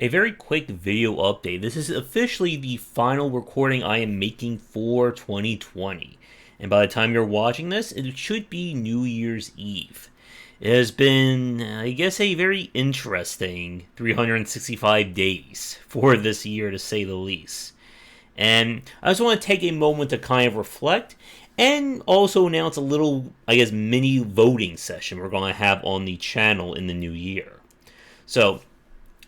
A very quick video update. This is officially the final recording I am making for 2020. And by the time you're watching this, it should be New Year's Eve. It has been, I guess, a very interesting 365 days for this year, to say the least. And I just want to take a moment to kind of reflect and also announce a little, I guess, mini voting session we're going to have on the channel in the new year. So,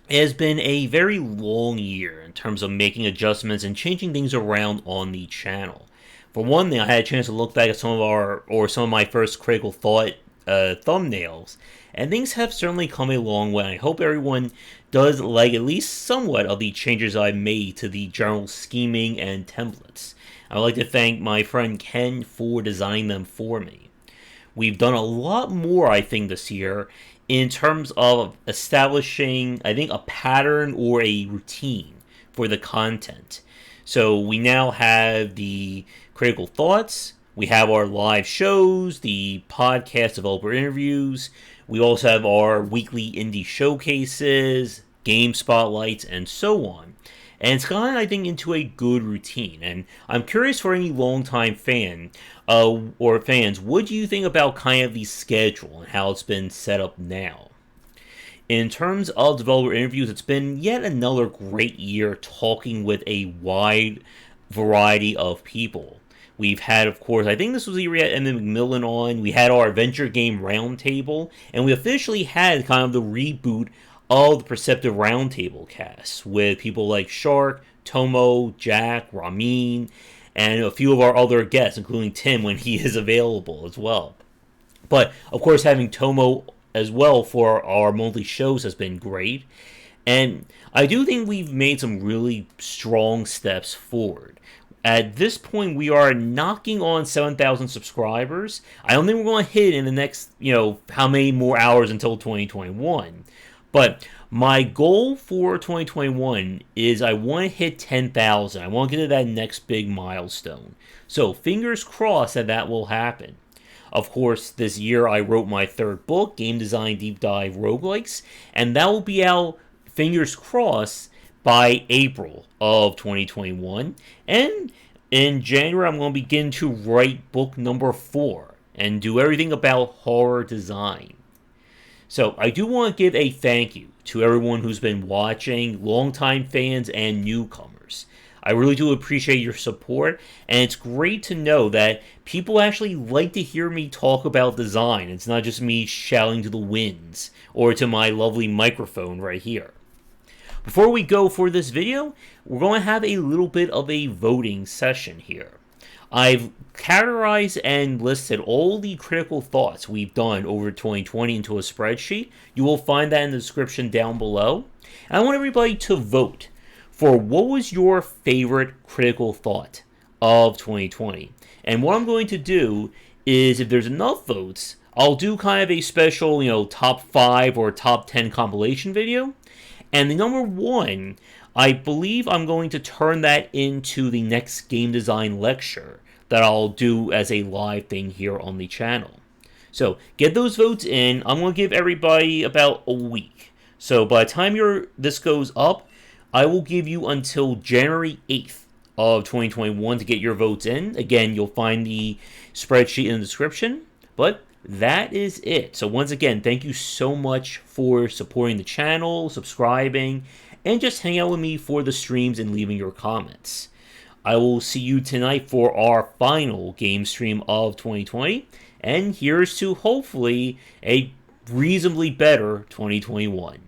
it has been a very long year in terms of making adjustments and changing things around on the channel. For one thing, I had a chance to look back at some of my first critical thought thumbnails, and things have certainly come a long way. I hope everyone does like at least somewhat of the changes I've made to the general scheming and templates. I would like to thank my friend Ken for designing them for me. We've done a lot more, I think, this year in terms of establishing, I think, a pattern or a routine for the content. So we now have the critical thoughts, we have our live shows, the podcast developer interviews, we also have our weekly indie showcases, game spotlights, and so on. And it's gone, I think, into a good routine. And I'm curious for any longtime fan or fans, what do you think about kind of the schedule and how it's been set up now? In terms of developer interviews, it's been yet another great year talking with a wide variety of people. We've had, of course, I think this was the year we had Emmett McMillan on. We had our adventure game roundtable, and we officially had kind of the reboot of the Perceptive Roundtable cast with people like Shark, Tomo, Jack, Ramin, and a few of our other guests, including Tim when he is available as well. But, of course, having Tomo as well for our monthly shows has been great. And I do think we've made some really strong steps forward. At this point, we are knocking on 7,000 subscribers. I don't think we're going to hit it in the next, how many more hours until 2021. But my goal for 2021 is I want to hit 10,000. I want to get to that next big milestone. So fingers crossed that will happen. Of course, this year I wrote my third book, Game Design Deep Dive Roguelikes, and that will be out, fingers crossed, by April of 2021. And in January, I'm going to begin to write book number 4 and do everything about horror design. So I do want to give a thank you to everyone who's been watching, longtime fans and newcomers. I really do appreciate your support, and it's great to know that people actually like to hear me talk about design. It's not just me shouting to the winds or to my lovely microphone right here. Before we go for this video, we're going to have a little bit of a voting session here. I've categorized and listed all the critical thoughts we've done over 2020 into a spreadsheet. You will find that in the description down below. And I want everybody to vote for what was your favorite critical thought of 2020. And what I'm going to do is, if there's enough votes, I'll do kind of a special, top 5 or top 10 compilation video. And the number 1, I believe I'm going to turn that into the next game design lecture that I'll do as a live thing here on the channel. So get those votes in. I'm going to give everybody about a week. So by the time this goes up, I will give you until January 8th of 2021 to get your votes in. Again, you'll find the spreadsheet in the description. But that is it. So once again, thank you so much for supporting the channel, subscribing, and just hang out with me for the streams and leaving your comments. I will see you tonight for our final game stream of 2020, and here's to hopefully a reasonably better 2021.